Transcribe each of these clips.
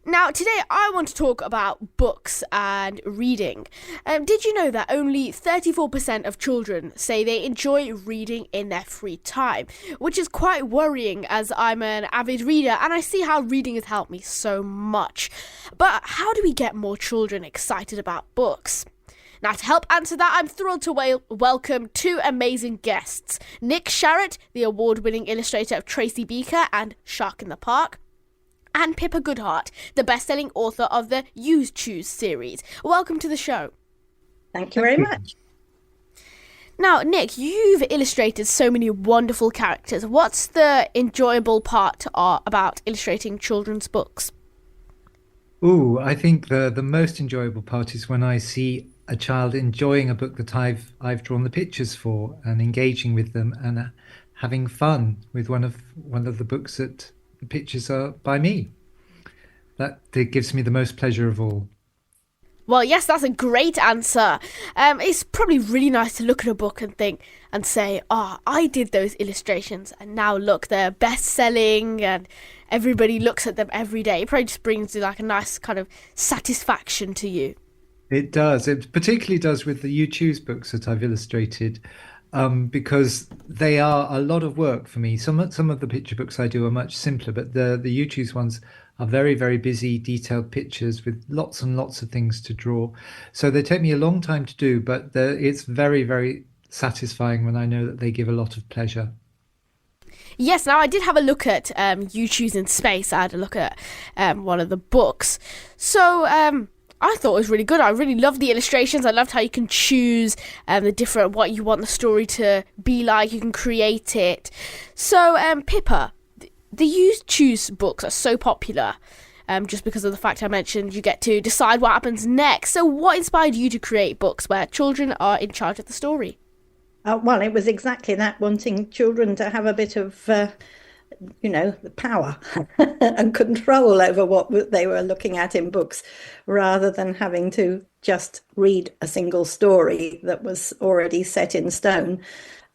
Now, today I want to talk about books and reading. Did you know that only 34% of children say they enjoy reading in their free time? Which is quite worrying as I'm an avid reader and I see how reading has helped me so much. But how do we get more children excited about books? Now, to help answer that, I'm thrilled to welcome two amazing guests. Nick Sharot, the award-winning illustrator of Tracy Beaker and Shark in the Park, and Pippa Goodheart, the best-selling author of the You Choose series. Welcome to the show. Thank you very much. Now, Nick, you've illustrated so many wonderful characters. What's the enjoyable part about illustrating children's books? Ooh, I think the most enjoyable part is when I see a child enjoying a book that I've drawn the pictures for and engaging with them and having fun with one of the books that the pictures are by me. That gives me the most pleasure of all. Well, yes, that's a great answer. It's probably really nice to look at a book and think and say, I did those illustrations and now look, they're best-selling and everybody looks at them every day. It probably just brings like a nice kind of satisfaction to you. It does. It particularly does with the You Choose books that I've illustrated, because they are a lot of work for me. Some of the picture books I do are much simpler, but the You Choose ones are very, very busy, detailed pictures with lots and lots of things to draw. So they take me a long time to do, but it's very, very satisfying when I know that they give a lot of pleasure. Yes, now I did have a look at You Choose in Space. I had a look at one of the books. So I thought it was really good. I really loved the illustrations. I loved how you can choose the different what you want the story to be like. You can create it. So Pippa, the You Choose books are so popular. Just because of the fact I mentioned you get to decide what happens next. So what inspired you to create books where children are in charge of the story? Well, it was exactly that, wanting children to have a bit of, the power and control over what they were looking at in books, rather than having to just read a single story that was already set in stone.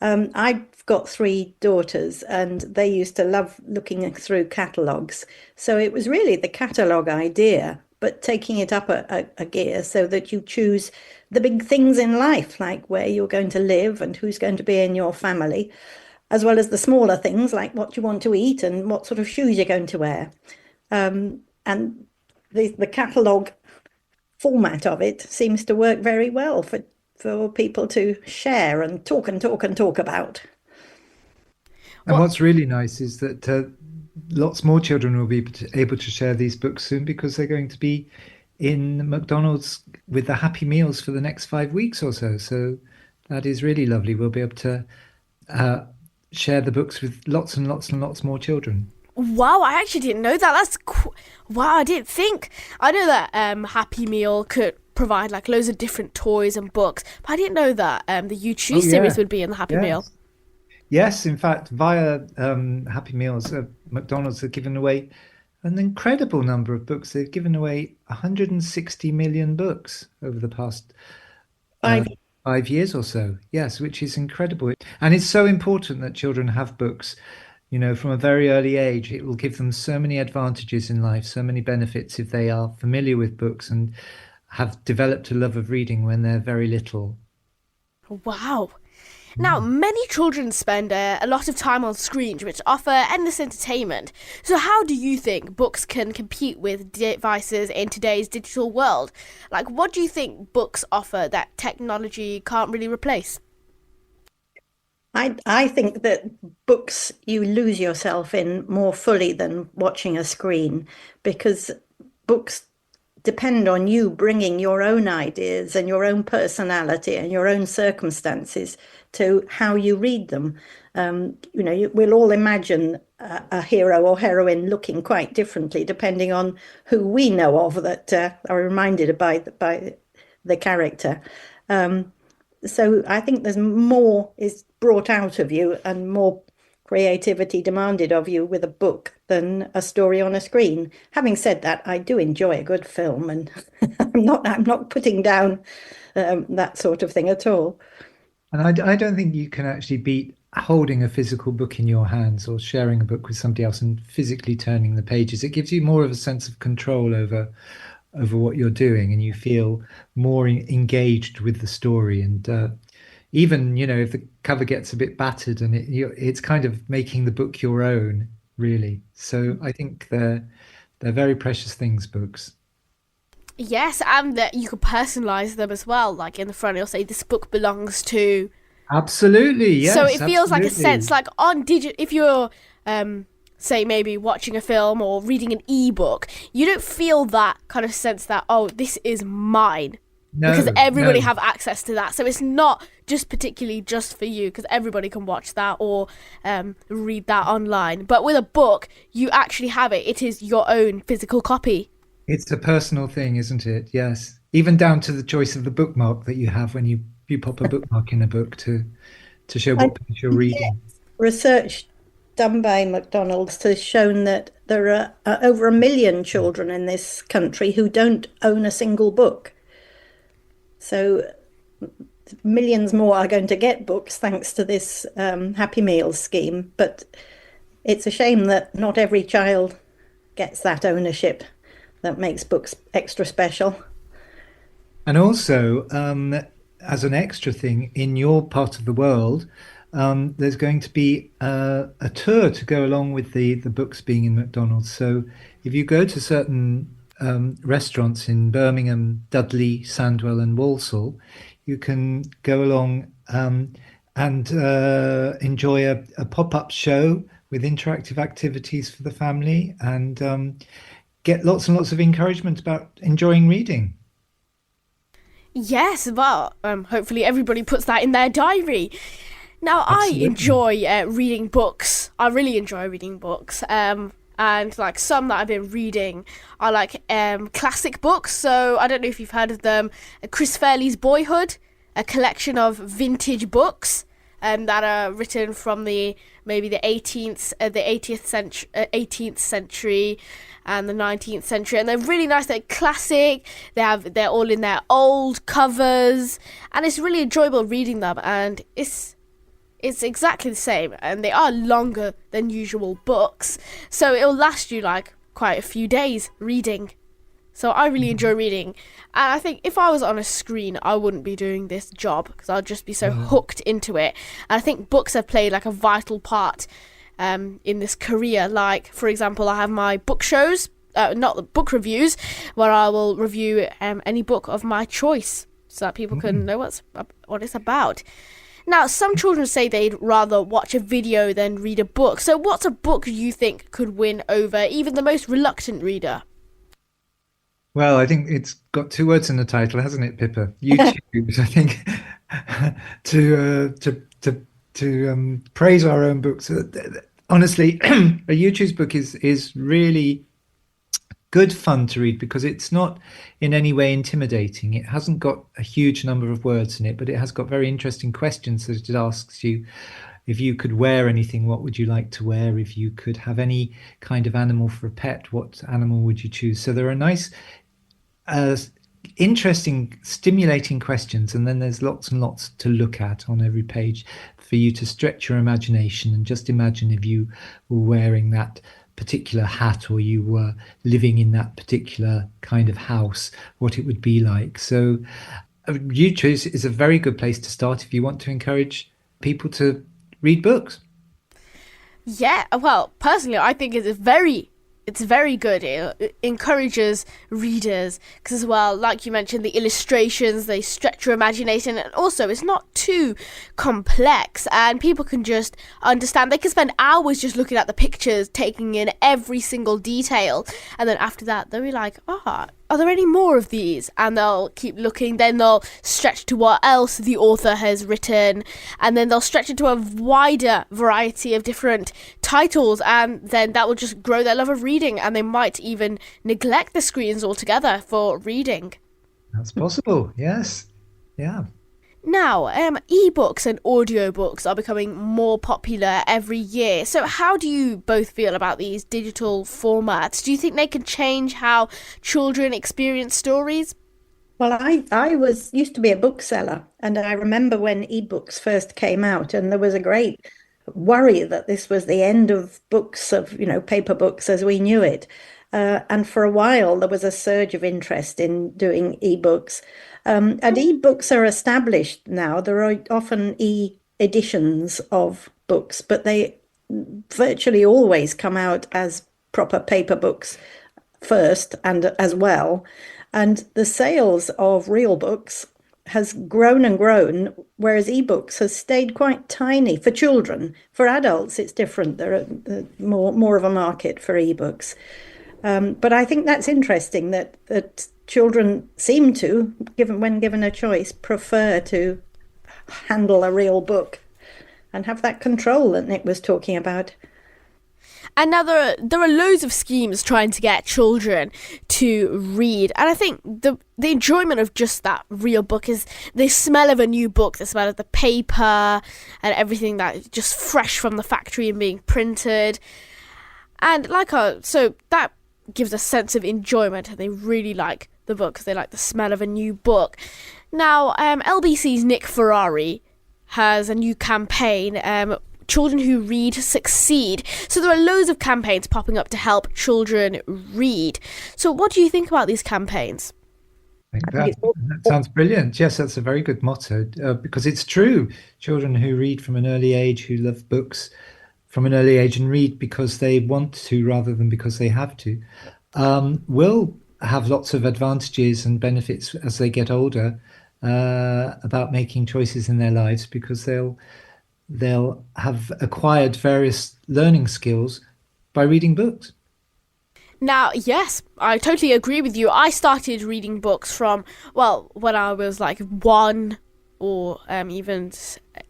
I've got three daughters, and they used to love looking through catalogues. So it was really the catalogue idea, but taking it up a gear so that you choose the big things in life, like where you're going to live and who's going to be in your family, as well as the smaller things like what you want to eat and what sort of shoes you're going to wear. And the catalogue format of it seems to work very well for people to share and talk and talk and talk about. And Well, what's really nice is that lots more children will be able to share these books soon because they're going to be in McDonald's with the Happy Meals for the next 5 weeks or so. So that is really lovely. We'll be able to uh, share the books with lots and lots and lots more children. wow, I actually didn't know that. Wow, I didn't think. I know that Happy Meal could provide like loads of different toys and books, but I didn't know that the You Oh Choose series yeah, would be in the Happy Meal. yes, yes. In fact, via Happy Meals, McDonald's have given away an incredible number of books. They've given away 160 million books over the past uh, Five 5 years or so. Yes, which is incredible. And it's so important that children have books, from a very early age. It will give them so many advantages in life, so many benefits if they are familiar with books and have developed a love of reading when they're very little. Wow. Now, many children spend a lot of time on screens, which offer endless entertainment. So, how do you think books can compete with devices in today's digital world? Like, what do you think books offer that technology can't really replace? I think that books you lose yourself in more fully than watching a screen, because books depend on you bringing your own ideas and your own personality and your own circumstances to how you read them. We'll all imagine a hero or heroine looking quite differently depending on who we know of that are reminded by the character. Um, so I think there's more is brought out of you and more creativity demanded of you with a book than a story on a screen. Having said that, I do enjoy a good film, and I'm not putting down that sort of thing at all. And I don't think you can actually beat holding a physical book in your hands or sharing a book with somebody else and physically turning the pages. It gives you more of a sense of control over what you're doing, and you feel more engaged with the story. And even, if the cover gets a bit battered, and it's kind of making the book your own, really. So I think they're very precious things, books. Yes, and that you could personalize them as well. Like in the front, it'll say this book belongs to. Absolutely, So yes, it feels like a sense, absolutely. like on digital. If you're, say, maybe watching a film or reading an ebook, you don't feel that kind of sense that, oh, this is mine, because No, everybody no. have access to that. So it's not just particularly just for you, because everybody can watch that or read that online. But with a book, you actually have it. It is your own physical copy. It's a personal thing, isn't it? Yes. Even down to the choice of the bookmark that you have when you pop a bookmark in a book to show I what page you're yes, reading. research done by McDonald's has shown that there are over 1 million children in this country who don't own a single book. So millions more are going to get books thanks to this Happy Meals scheme. But it's a shame that not every child gets that ownership that makes books extra special. And also, as an extra thing, in your part of the world, there's going to be a tour to go along with the books being in McDonald's. So if you go to certain restaurants in Birmingham, Dudley, Sandwell, and Walsall, you can go along and enjoy a pop-up show with interactive activities for the family, and get lots and lots of encouragement about enjoying reading. Yes, well, hopefully everybody puts that in their diary. Now, I Absolutely. enjoy reading books. I really enjoy reading books. And like some that I've been reading are like classic books. So I don't know if you've heard of them. Chris Fairley's Boyhood, a collection of vintage books that are written from the maybe the 18th century, and the 19th century, and they're really nice. They're classic. They're all in their old covers, and it's really enjoyable reading them. And it's exactly the same, and they are longer than usual books, so it'll last you like quite a few days reading. So I really enjoy reading, and I think if I was on a screen, I wouldn't be doing this job because I'd just be so Yeah. hooked into it. And I think books have played like a vital part in this career. Like, for example, I have my book shows, not the book reviews, where I will review any book of my choice so that people can Mm. know what it's about. Now, some children say they'd rather watch a video than read a book. So, what's a book you think could win over even the most reluctant reader? Well, I think it's got two words in the title, hasn't it, Pippa? YouTube. I think to praise our own books. Honestly, a YouTube book is really good fun to read because it's not in any way intimidating. It hasn't got a huge number of words in it, but it has got very interesting questions that it asks you. If you could wear anything, what would you like to wear? If you could have any kind of animal for a pet, what animal would you choose? So there are nice uh, interesting, stimulating questions, and then there's lots and lots to look at on every page for you to stretch your imagination and just imagine if you were wearing that particular hat or you were living in that particular kind of house, what it would be like. So, YouTube is a very good place to start if you want to encourage people to read books. Yeah, well, personally, I think it's very good. It encourages readers because, as well, like you mentioned, the illustrations they stretch your imagination, and also it's not too complex, and people can just understand. They can spend hours just looking at the pictures, taking in every single detail, and then after that, they'll be like, "Ah, are there any more of these?" And they'll keep looking. Then they'll stretch to what else the author has written, and then they'll stretch into a wider variety of different titles, and then that will just grow their love of reading, and they might even neglect the screens altogether for reading. That's possible. Yes. Yeah. Now, ebooks and audiobooks are becoming more popular every year. So, how do you both feel about these digital formats? Do you think they can change how children experience stories? Well, I was used to be a bookseller, and I remember when ebooks first came out, and there was a great worry that this was the end of books, of, paper books as we knew it. And for a while, there was a surge of interest in doing ebooks. And ebooks are established now. There are often editions of books, but they virtually always come out as proper paper books first and as well. And the sales of real books has grown and grown, whereas ebooks has stayed quite tiny for children. For adults, it's different. There are more of a market for ebooks. But I think that's interesting that children seem to, when given a choice, prefer to handle a real book and have that control that Nick was talking about. And now there are loads of schemes trying to get children to read. And I think the enjoyment of just that real book is the smell of a new book, the smell of the paper and everything that is just fresh from the factory and being printed. And so that gives a sense of enjoyment, and they really like the book because they like the smell of a new book. Now, LBC's Nick Ferrari has a new campaign, Children Who Read Succeed. So there are loads of campaigns popping up to help children read. So what do you think about these campaigns? I think that sounds brilliant. Yes, that's a very good motto, because it's true. Children who read from an early age, who love books from an early age and read because they want to rather than because they have to, will have lots of advantages and benefits as they get older about making choices in their lives, because they'll have acquired various learning skills by reading books. Now, yes, I totally agree with you. I started reading books from, when I was like 1 or even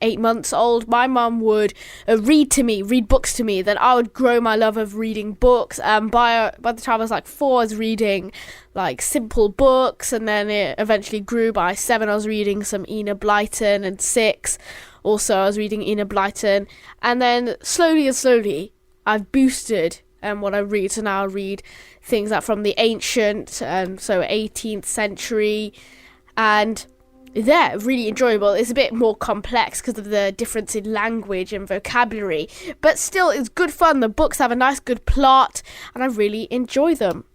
8 months old. My mum would read books to me. Then I would grow my love of reading books. By the time I was like 4, I was reading like simple books, and then it eventually grew. By 7, I was reading some Enid Blyton, and 6, also I was reading Enid Blyton. And then slowly, I've boosted what I read. So now I read things like from the ancient, so 18th century, and they're really enjoyable. It's a bit more complex because of the difference in language and vocabulary, but still it's good fun. The books have a nice good plot and I really enjoy them.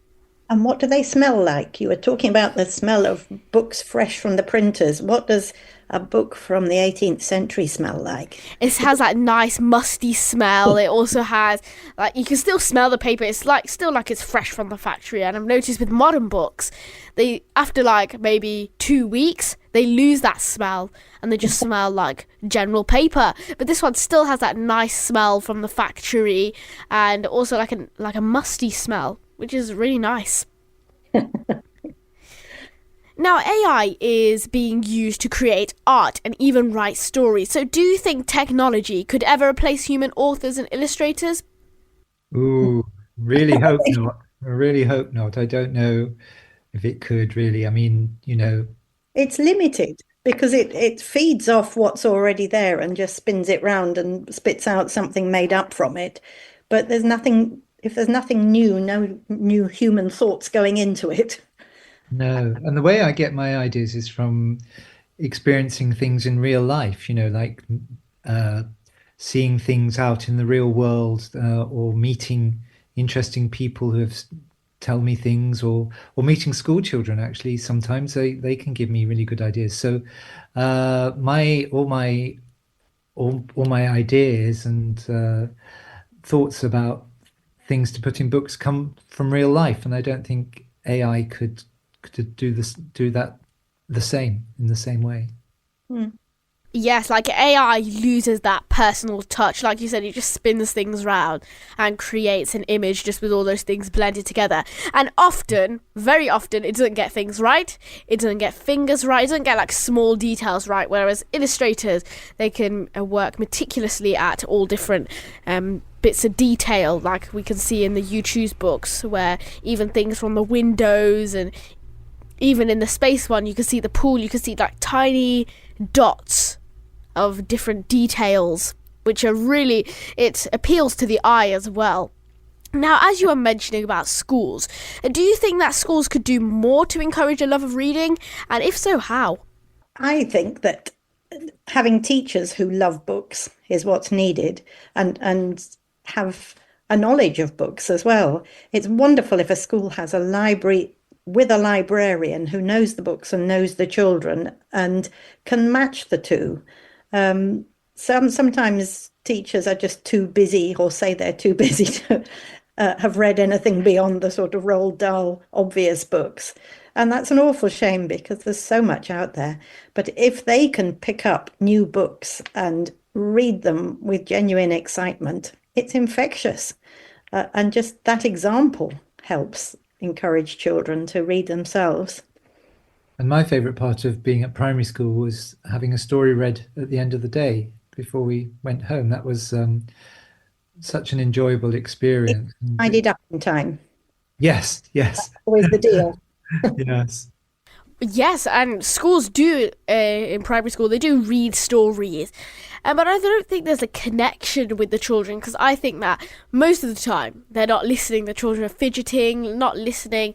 And what do they smell like? You were talking about the smell of books fresh from the printers. What does a book from the 18th century smell like? It has that nice musty smell. It also has, like, you can still smell the paper. It's still like it's fresh from the factory. And I've noticed with modern books, they, after like maybe 2 weeks, they lose that smell and they just smell like general paper. But this one still has that nice smell from the factory, and also like a musty smell, which is really nice. Now, AI is being used to create art and even write stories. So do you think technology could ever replace human authors and illustrators? Ooh, really hope not. I really hope not. I don't know if it could really. I mean, It's limited because it feeds off what's already there and just spins it round and spits out something made up from it. But there's nothing, if there's nothing new, no new human thoughts going into it. no. And the way I get my ideas is from experiencing things in real life, like seeing things out in the real world, or meeting interesting people who have tell me things, or meeting school children. Actually, sometimes they can give me really good ideas. So all my ideas and thoughts about things to put in books come from real life, and I don't think AI could do that in the same way. Yes, like AI loses that personal touch. Like you said, it just spins things round and creates an image just with all those things blended together. And often, very often, it doesn't get things right. It doesn't get fingers right. It doesn't get like small details right. Whereas illustrators, they can work meticulously at all different bits of detail, like we can see in the You Choose books, where even things from the windows, and even in the space one, you can see the pool, you can see like tiny dots of different details, which are really, it appeals to the eye as well. Now, as you were mentioning about schools, do you think that schools could do more to encourage a love of reading? And if so, how? I think that having teachers who love books is what's needed, and have a knowledge of books as well. It's wonderful if a school has a library with a librarian who knows the books and knows the children and can match the two. Sometimes teachers are just too busy, or say they're too busy to have read anything beyond the sort of Roald Dahl obvious books. And that's an awful shame because there's so much out there. But if they can pick up new books and read them with genuine excitement, it's infectious. And just that example helps encourage children to read themselves. And my favorite part of being at primary school was having a story read at the end of the day before we went home. That was such an enjoyable experience. Tidied up in time. Yes, yes, Always the deal. yes. Yes, and schools do, in primary school, they do read stories. But I don't think there's a connection with the children, because I think that most of the time they're not listening. The children are fidgeting, not listening.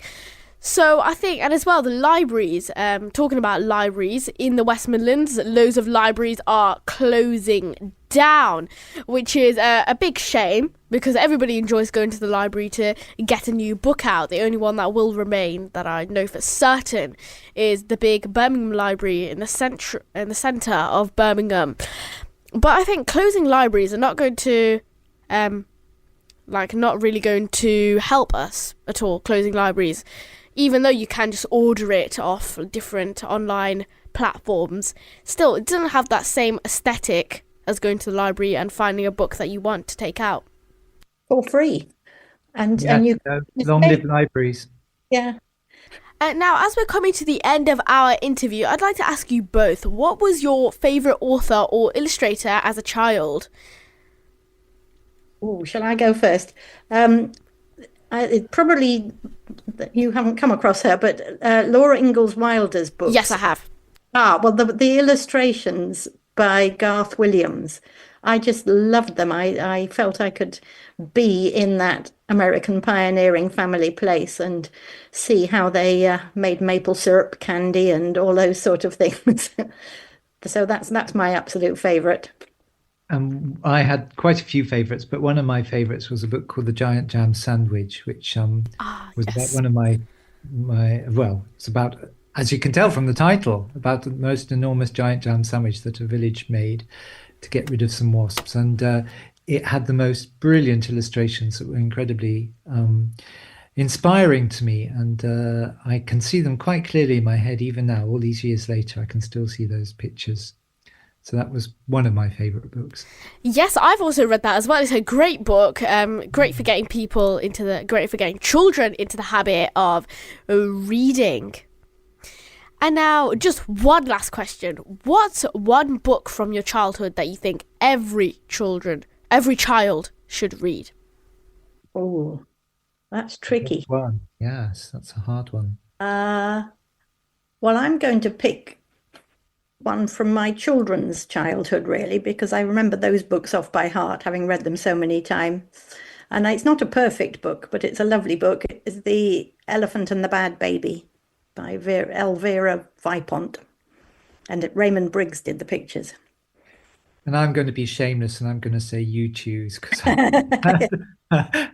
So I think, and as well, the libraries, talking about libraries in the West Midlands, loads of libraries are closing down, which is a big shame because everybody enjoys going to the library to get a new book out. The only one that will remain, that I know for certain, is the big Birmingham Library in the centre of Birmingham. But I think closing libraries are not going to, not really going to help us at all, closing libraries. Even though you can just order it off different online platforms, still, it doesn't have that same aesthetic as going to the library and finding a book that you want to take out. For free. And you long live libraries. Yeah. Now, as we're coming to the end of our interview, I'd like to ask you both, what was your favourite author or illustrator as a child? Oh, shall I go first? Probably you haven't come across her, but Laura Ingalls Wilder's books. Yes, I have. Well, the illustrations by Garth Williams, I just loved them. I felt I could be in that American pioneering family place and see how they made maple syrup candy and all those sort of things. So that's my absolute favourite. I had quite a few favorites, but one of my favorites was a book called The Giant Jam Sandwich, which was about one of my well, it's about, as you can tell from the title, about the most enormous giant jam sandwich that a village made to get rid of some wasps. And it had the most brilliant illustrations that were incredibly inspiring to me. And I can see them quite clearly in my head even now, all these years later. I can still see those pictures. So that was one of my favourite books. Yes, I've also read that as well. It's a great book, great for getting children into the habit of reading. And now, just one last question. What's one book from your childhood that you think every child should read? Oh, that's tricky. One. Yes, that's a hard one. Well, I'm going to pick one from my children's childhood, really, because I remember those books off by heart, having read them so many times. And it's not a perfect book, but it's a lovely book. It's The Elephant and the Bad Baby by Elvira Vipont. And Raymond Briggs did the pictures. And I'm going to be shameless and I'm going to say you choose, because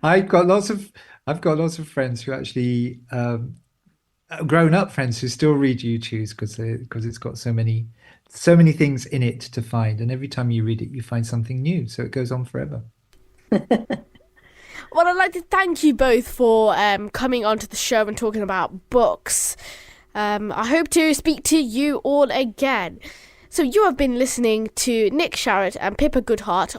I've got lots of friends who actually grown-up friends who still read You Choose because it's got so many things in it to find, and every time you read it you find something new, so it goes on forever. Well, I'd like to thank you both for coming onto the show and talking about books. I hope to speak to you all again. So you have been listening to Nick Sharot and Pippa Goodheart